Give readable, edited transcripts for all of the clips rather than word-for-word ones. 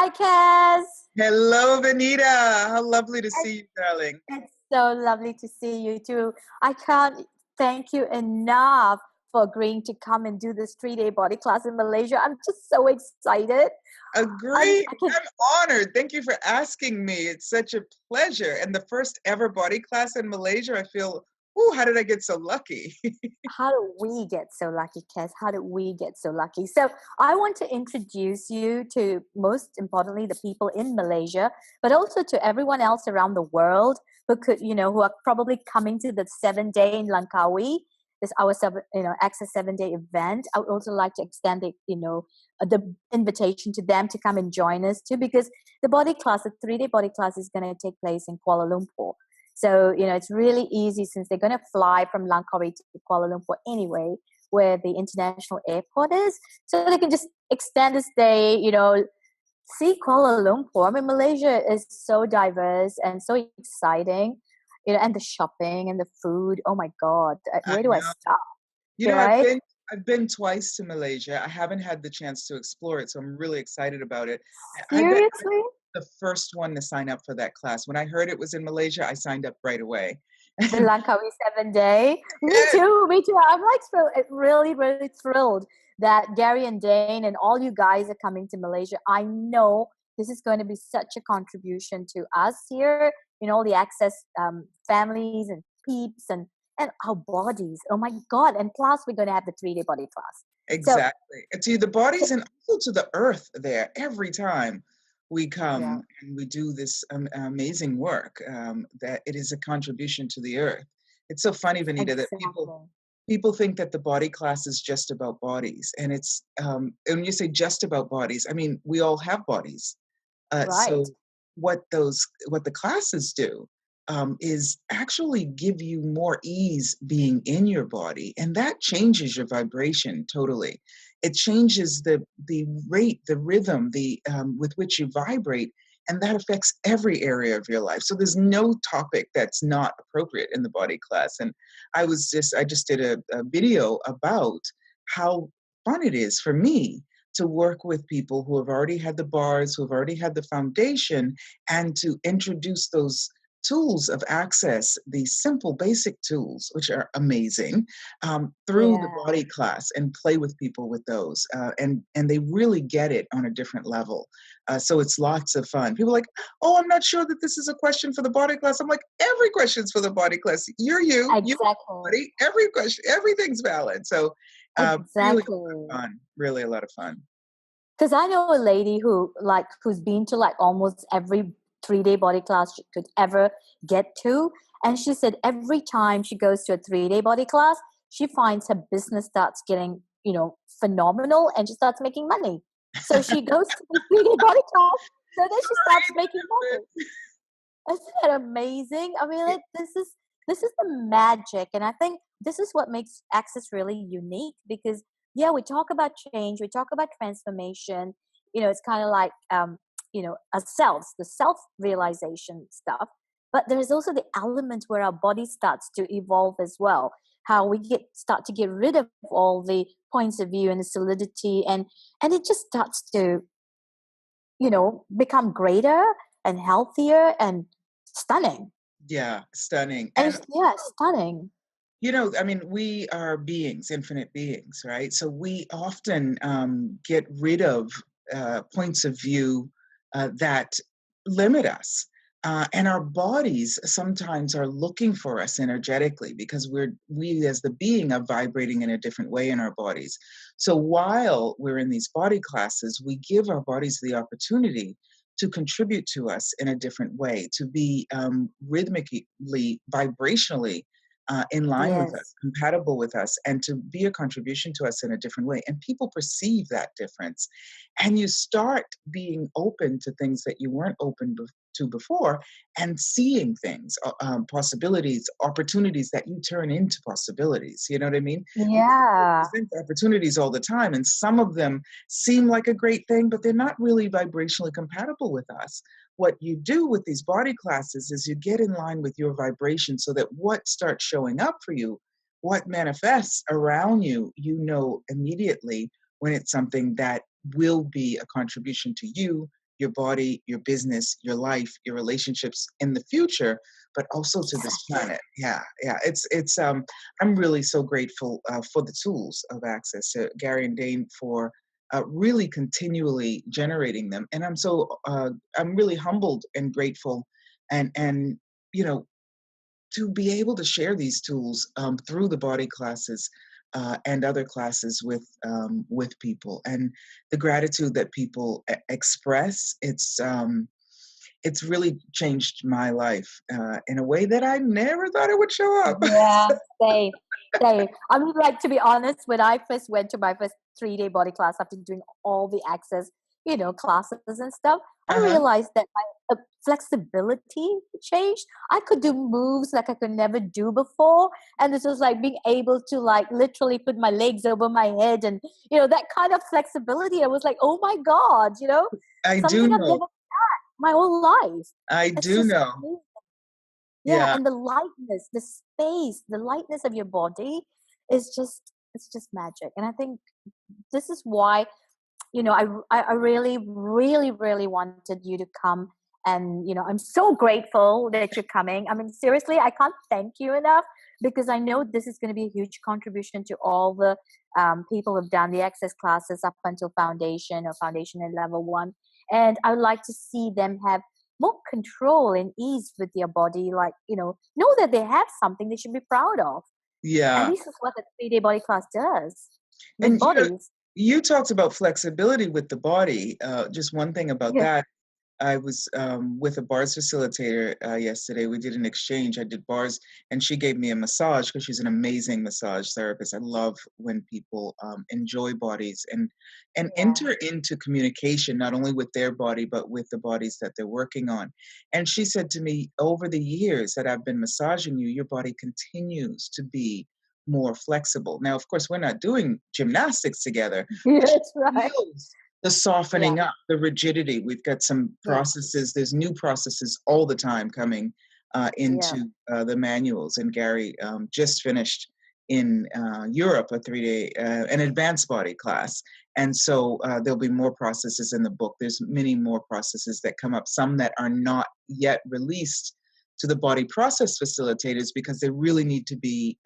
Hi, Kass. Hello, Benita. How lovely to see you, darling. It's so lovely to see you too. I can't thank you enough for agreeing to come and do this 3-day body class in Malaysia. I'm just so excited. Agree. I can. I'm honored. Thank you for asking me. It's such a pleasure. And the first ever body class in Malaysia, I feel, how did I get so lucky? How did we get so lucky, Kass? How did we get so lucky? So I want to introduce you to, most importantly, the people in Malaysia, but also to everyone else around the world who could, who are probably coming to the 7-day in Langkawi. This our Access 7-day event. I would also like to extend the invitation to them to come and join us too, because the 3-day body class is going to take place in Kuala Lumpur. So, it's really easy since they're going to fly from Langkawi to Kuala Lumpur anyway, where the international airport is. So they can just extend the stay, see Kuala Lumpur. I mean, Malaysia is so diverse and so exciting, and the shopping and the food. Oh my God, I where do I know. start? I've Right? been twice to Malaysia. I haven't had the chance to explore it, so I'm really excited about it. I bet Seriously? I'm the first one to sign up for that class. When I heard it was in Malaysia, I signed up right away. The Langkawi 7-day. Me too. Me too. I'm like really, really thrilled that Gary and Dane and all you guys are coming to Malaysia. I know this is going to be such a contribution to us here, all the Access families and peeps and our bodies. Oh my God. And plus we're going to have the 3-day body class. So, Exactly. To the bodies and also to the earth there every time we yeah, come and we do this amazing work, that it is a contribution to the earth. It's so funny, Benita, that exactly. people think that the body class is just about bodies. And it's and when you say just about bodies, I mean, we all have bodies. Right. So what the classes do is actually give you more ease being in your body, and that changes your vibration totally. It changes the rate, the rhythm, the with which you vibrate, and that affects every area of your life. So there's no topic that's not appropriate in the body class. And I just did a video about how fun it is for me to work with people who have already had the bars, who have already had the foundation, and to introduce those tools of access, these simple basic tools, which are amazing, through the Yeah. body class and play with people with those. And they really get it on a different level. So it's lots of fun. People are like, oh, I'm not sure that this is a question for the body class. I'm like, every question's for the body class. You're you Exactly. body, every question, everything's valid. So really a lot Exactly. of fun, really a lot of fun. Because I know a lady who's been to like almost every 3-day body class she could ever get to. And she said every time she goes to a 3-day body class, she finds her business starts getting, phenomenal and she starts making money. So she goes to the 3-day body class, so then she starts making money. Isn't that amazing? I mean, like, this is the magic, and I think this is what makes Access really unique. Because yeah, we talk about change, we talk about transformation. It's kind of like ourselves, the self realization stuff. But there's also the element where our body starts to evolve as well. How we start to get rid of all the points of view and the solidity, and it just starts to become greater and healthier and stunning. Yeah, stunning. And And yeah, stunning. I mean, we are beings, infinite beings, right? So we often get rid of points of view that limit us. And our bodies sometimes are looking for us energetically because we as the being are vibrating in a different way in our bodies. So while we're in these body classes, we give our bodies the opportunity to contribute to us in a different way, to be rhythmically, vibrationally in line with us, Yes. compatible with us, and to be a contribution to us in a different way. And people perceive that difference. And you start being open to things that you weren't open to before, and seeing things, possibilities, opportunities that you turn into possibilities. You know what I mean? Because the world Yeah. presents opportunities all the time, and some of them seem like a great thing, but they're not really vibrationally compatible with us. What you do with these body classes is you get in line with your vibration so that what starts showing up for you, what manifests around you, you know immediately when it's something that will be a contribution to you your body, your business, your life, your relationships in the future, but also to this Exactly. planet. Yeah, yeah. I'm really so grateful for the tools of access to Gary and Dane for really continually generating them, and I'm really humbled and grateful, and you know to be able to share these tools through the body classes and other classes with people, and the gratitude that people express. It's really changed my life in a way that I never thought it would show up. Yeah, same, same. I mean, like, to be honest, when I first went to my first 3-day body class after doing all the access, classes and stuff, I Uh-huh. realized that my flexibility changed. I could do moves like I could never do before, and this was like being able to like literally put my legs over my head, and that kind of flexibility. I was like, oh my god, I do something I've know. never my whole life. I It's do just know. amazing. Yeah, Yeah. and the lightness, the space, the lightness of your body is just it's just magic. And I think this is why, I really, really, really wanted you to come. And, I'm so grateful that you're coming. I mean, seriously, I can't thank you enough, because I know this is going to be a huge contribution to all the people who've done the access classes up until foundation or foundation and level one. And I would like to see them have more control and ease with their body, like, know that they have something they should be proud of. And Yeah. this is what the 3-day body class does with And bodies. you talked about flexibility with the body. Just one thing about Yeah. that. I was with a bars facilitator yesterday. We did an exchange. I did bars, and she gave me a massage because she's an amazing massage therapist. I love when people enjoy bodies and Yeah. enter into communication not only with their body but with the bodies that they're working on. And she said to me, over the years that I've been massaging you, your body continues to be more flexible. Now, of course, we're not doing gymnastics together, but she Yes, right. feels the Yeah. softening up, the rigidity. We've got some Yeah. processes. There's new processes all the time coming Yeah. into the manuals. And Gary just finished in Europe a 3-day, an advanced body class. And so there'll be more processes in the book. There's many more processes that come up, some that are not yet released to the body process facilitators because they really need to be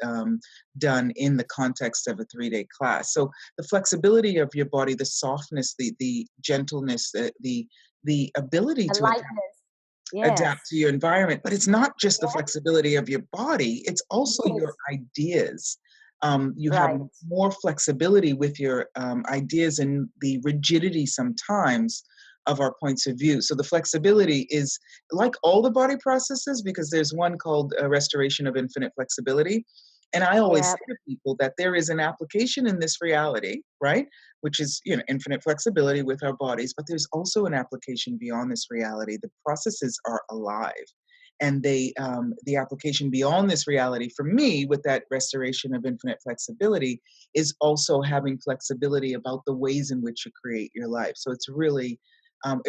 done in the context of a 3-day class. So the flexibility of your body, the softness, the gentleness, the ability The to lightness. adapt Yes. to your environment. But it's not just the Yeah. flexibility of your body, it's also your Yes. ideas. You have Right. more flexibility with your ideas and the rigidity sometimes of our points of view. So the flexibility is like all the body processes, because there's one called restoration of infinite flexibility. And I always Yeah. say to people that there is an application in this reality, right? Which is, infinite flexibility with our bodies, but there's also an application beyond this reality. The processes are alive, and the application beyond this reality for me with that restoration of infinite flexibility is also having flexibility about the ways in which you create your life. So it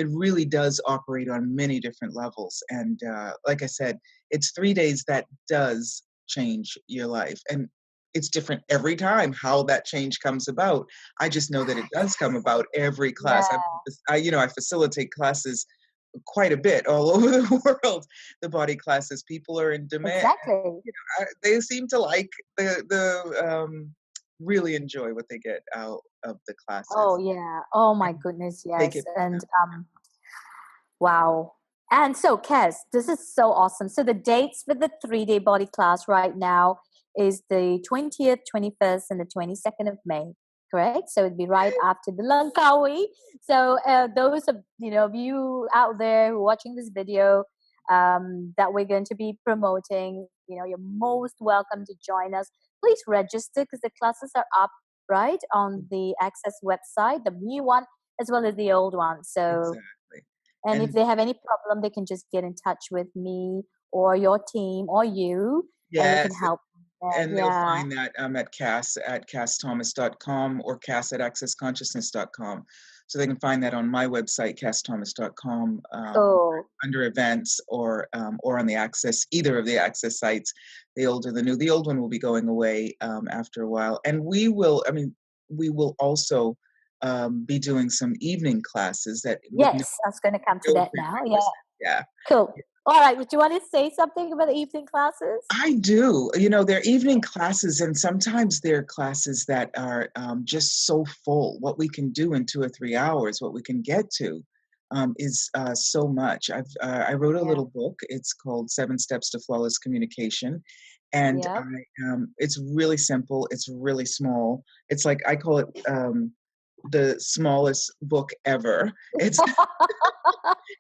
really does operate on many different levels. And like I said, it's 3 days that does change your life. And it's different every time how that change comes about. I just know that it does come about every class. Yeah. I facilitate classes quite a bit all over the world. The body classes, people are in demand. Exactly. They seem to like really enjoy what they get out of the Oh classes yeah. Oh my and goodness, take yes. it. And wow. And so, Kes, this is so awesome. So the dates for the 3-day body class right now is the 20th, 21st, and the 22nd of May. Correct? So it'd be right after the Langkawi. So those of of you out there who are watching this video that we're going to be promoting, you're most welcome to join us. Please register because the classes are up right on the Access website, the new one as well as the old one. So Exactly. and if And they have any problem, they can just get in touch with me or your team or you, and we can yes, help them. and they'll Yeah. find that at kassthomas.com or cass@accessconsciousness.com. So they can find that on my website, kassthomas.com, Cool. under events or on the Access, either of the Access sites, the old or the new. The old one will be going away after a while. And we will also be doing some evening classes that with no Yes, I was going to come to no that now. Yeah, prerequisites. Yeah. cool. All right, would you want to say something about the evening classes? I do. They're evening classes, and sometimes they're classes that are just so full. What we can do in 2 or 3 hours, what we can get to, is so much. I wrote a Yeah, little book. It's called Seven Steps to Flawless Communication, and yep. it's really simple. It's really small. It's like I call it the smallest book ever.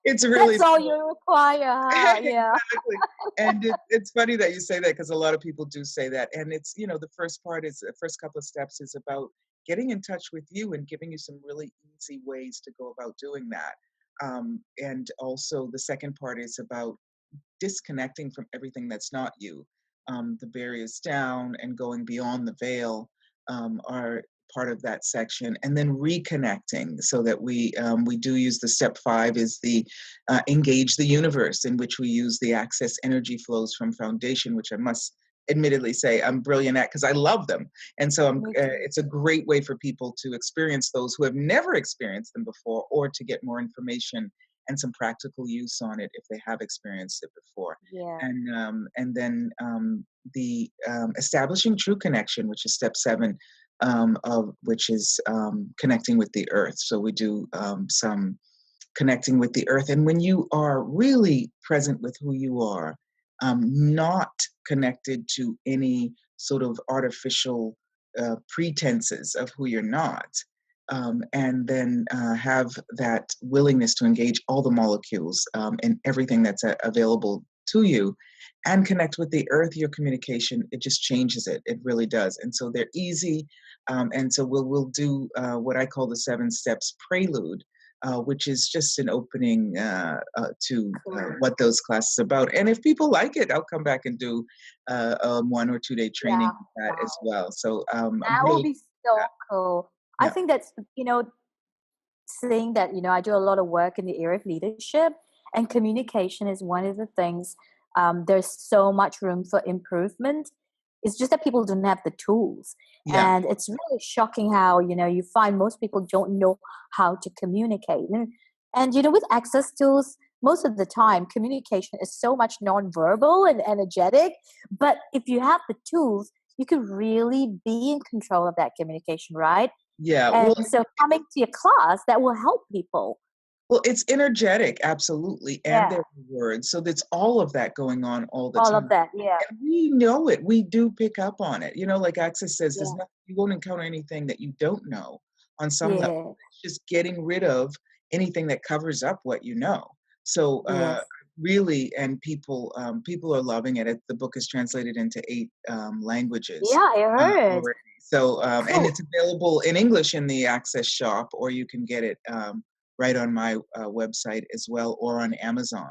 It's really That's all small. you require, huh? Yeah. Exactly. And it's funny that you say that because a lot of people do say that. And it's, the the first couple of steps is about getting in touch with you and giving you some really easy ways to go about doing that. And also the second part is about disconnecting from everything that's not you. The barriers down and going beyond the veil are part of that section, and then reconnecting so that we do use the step 5 is the engage the universe, in which we use the access energy flows from foundation, which I must admittedly say I'm brilliant at because I love them. And so Me too. it's a great way for people to experience those who have never experienced them before, or to get more information and some practical use on it if they have experienced it before. Yeah. And then the establishing true connection, which is step 7, of which is connecting with the earth. So we do some connecting with the earth, and when you are really present with who you are, not connected to any sort of artificial pretenses of who you're not, and then have that willingness to engage all the molecules and everything that's available to you, and connect with the earth, your communication, it just changes it. It really does. And so they're easy. And so we'll do what I call the 7 steps prelude, which is just an opening to Cool. what those classes are about. And if people like it, I'll come back and do a 1 or 2 day training Yeah. with that as Wow. well. So I'm That will really be so cool. I yeah, think that's, saying that, I do a lot of work in the area of leadership, and communication is one of the things. There's so much room for improvement. It's just that people don't have the tools. yeah, And it's really shocking how, you find most people don't know how to communicate. And with access tools, most of the time, communication is so much nonverbal and energetic. But if you have the tools, you can really be in control of that communication, right? yeah. And so coming to your class, that will help people. Well, it's energetic, absolutely, and Yeah, there are words. So that's all of that going on all the all of time. that. Yeah, And we know it. We do pick up on it. Like Access says, there's yeah, nothing, you won't encounter anything that you don't know on some level. yeah, It's just getting rid of anything that covers up what you know. So yes. really, and people are loving it. The book is translated into 8 languages Yeah, I heard. already. So and Cool. it's available in English in the Access shop, or you can get it right on my website as well, or on Amazon.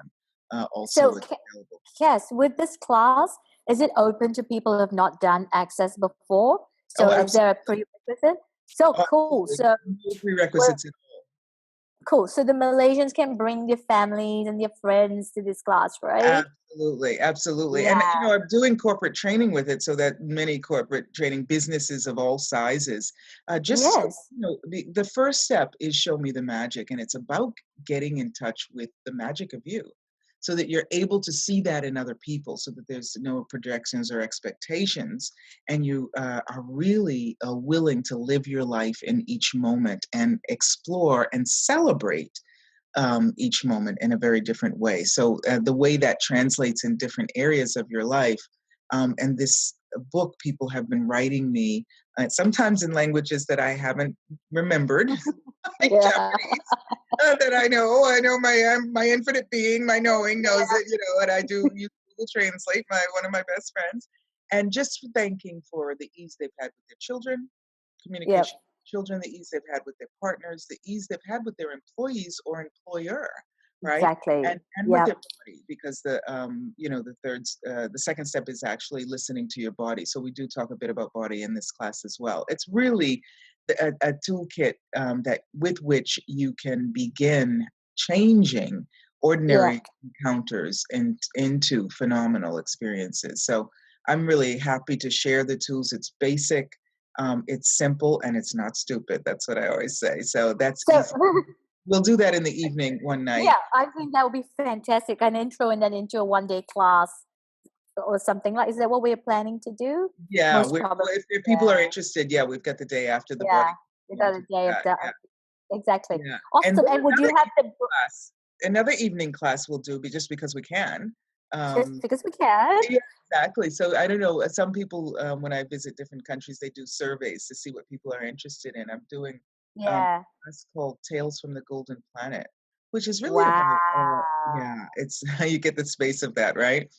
Also, So, it's available. Yes, with this class, is it open to people who have not done access before? Oh, So, is there a absolutely. prerequisite? So cool. Absolutely. So, No we're prerequisites at cool. So, the Malaysians can bring their families and their friends to this class, all. right? Absolutely, absolutely. And Yeah. I'm doing corporate training with it, so that many corporate training businesses of all sizes. Just so Yes. the first step is show me the magic, and it's about getting in touch with the magic of you, so that you're able to see that in other people, so that there's no projections or expectations, and you are really willing to live your life in each moment and explore and celebrate each moment in a very different way. So the way that translates in different areas of your life, and this book, people have been writing me sometimes in languages that I haven't remembered, like Yeah. Japanese. That I know my infinite being, my knowing knows it, and I do use Google Translate, my one of my best friends, and just thanking for the ease they've had with their children, Yep. communication with children, the ease they've had with their partners, the ease they've had with their employees or employer, right? Exactly. And with Yep. their body, because the second step is actually listening to your body. So we do talk a bit about body in this class as well. It's really a toolkit that with which you can begin changing Yeah. ordinary encounters into phenomenal experiences. So I'm really happy to share the tools. It's basic. It's simple and it's not stupid. That's what I always say. So that's So easy. We'll do that in the evening one night. yeah, I think that would be fantastic. An intro and then into a 1 day class or something like. Is that what we're planning to do? Yeah, Most probably. well, if people are Yeah. interested, yeah, we've got the day after the body. Yeah. We We can got a do day of that. that. Yeah, Exactly. yeah. And Awesome. then And would you have the another evening class we'll do just because we can. just Um, because we can? yeah, exactly. So I don't know. Some people, when I visit different countries, they do surveys to see what people are interested in. I'm doing Yeah. it's called Tales from the Golden Planet, which is really Wow. about yeah, it's how you get the space of that, right?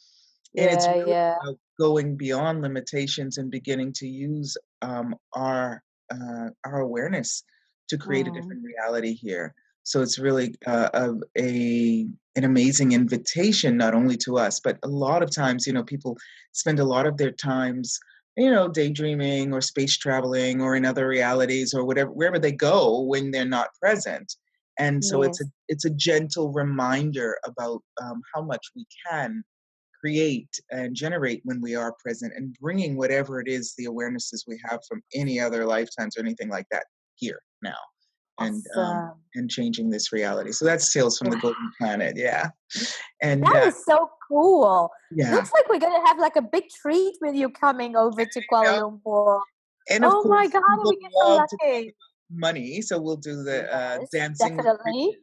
And it's Yeah, really yeah. about going beyond limitations and beginning to use our awareness to create a Mm. different reality here. So it's really an amazing invitation, not only to us, but a lot of times, people spend a lot of their times, daydreaming or space traveling or in other realities or whatever, wherever they go when they're not present. And so Yes. it's a gentle reminder about how much we can create and generate when we are present and bringing whatever it is, the awarenesses we have from any other lifetimes or anything like that here now Awesome. and changing this reality. So that's Tales from the Golden Planet. Yeah. And That is so cool. yeah. Looks like we're gonna have like a big treat with you coming over to Kuala You know, Lumpur. and of Oh my course, God, people we get so love to talk lucky. about money. So we'll do the Yes, definitely.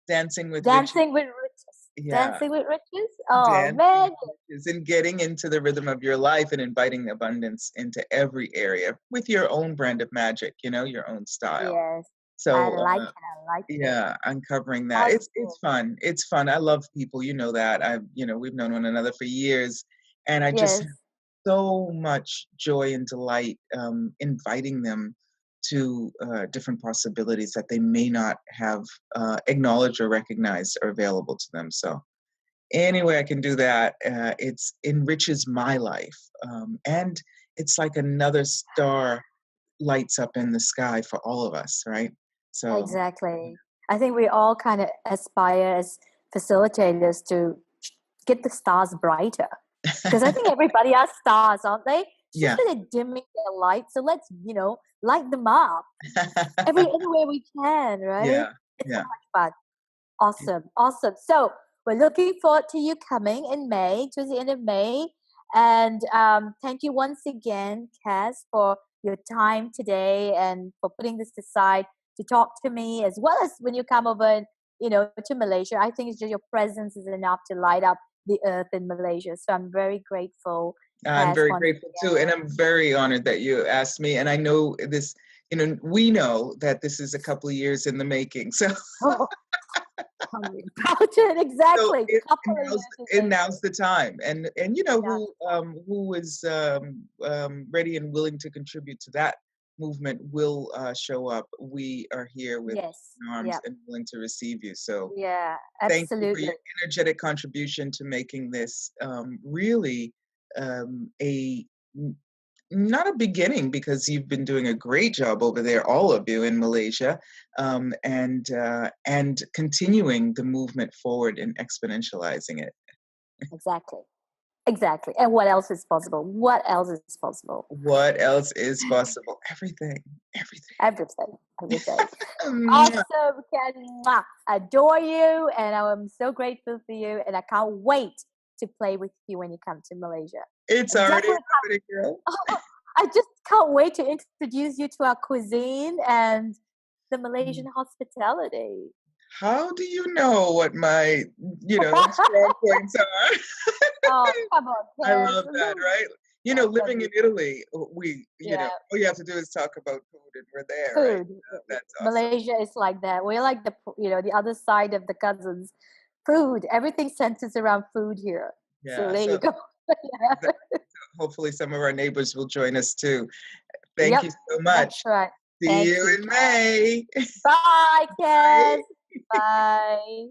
Dancing with riches. Dancing with riches. Yeah. Dancing with riches. Oh Dancing man. with riches and getting into the rhythm of your life and inviting abundance into every area with your own brand of magic, your own style. Yes. I So like it. I like it. yeah, uncovering that. It's Awesome. fun. It's fun. I love people. You know that. We've known one another for years, and I just Yes. have so much joy and delight inviting them to different possibilities that they may not have acknowledged or recognized are available to them. So any way I can do that, it's enriches my life, and it's like another star lights up in the sky for all of us, right? So Exactly. I think we all kind of aspire as facilitators to get the stars brighter. Because I think everybody has stars, aren't they? It's just yeah. that they're dimming their light. So let's, light them up every way we can, right? Yeah, It's so yeah. much fun. Awesome. Awesome. So we're looking forward to you coming in May, towards the end of May. And thank you once again, Kass, for your time today and for putting this aside to talk to me, as well as when you come over, to Malaysia. I think it's just your presence is enough to light up the earth in Malaysia. So I'm very grateful, I'm Kass, very once grateful too, and I'm very honored that you asked me. And I know this, we know that this is a couple of years in the making. So, again. Tell me about it. so Exactly. it, Couple and of now's, years in and Malaysia. now's the time. And Now, who is ready and willing to contribute to that movement will show up. We are here with yes. open arms Yeah. and willing to receive you. So Yeah. thank you for Absolutely. your energetic contribution to making this really a not a beginning, because you've been doing a great job over there, all of you in Malaysia, and continuing the movement forward and exponentializing it. Exactly. Exactly. And what else is possible? What else is possible? What else is possible? Everything, everything. Everything. Everything. Mwah. Awesome, Ken. Mwah. Adore you. And I'm so grateful for you. And I can't wait to play with you when you come to Malaysia. It's And already definitely, happening, girl. I just can't wait to introduce you to our cuisine and the Malaysian hospitality. How do you know what my, strong points are? Oh, come on, I Ken. love that, right? I love Living in you. Italy, Yeah. all you have to do is talk about food and we're there, right? Food. That's awesome. Malaysia is like that. We're like the other side of the cousins. Food. Everything centers around food here. So Yeah. there you So go. Yeah. hopefully some of our neighbors will join us too. Thank Yep. you so That's much. right. See Thank you you, in Ken. May. Bye, Bye. Ken. Bye.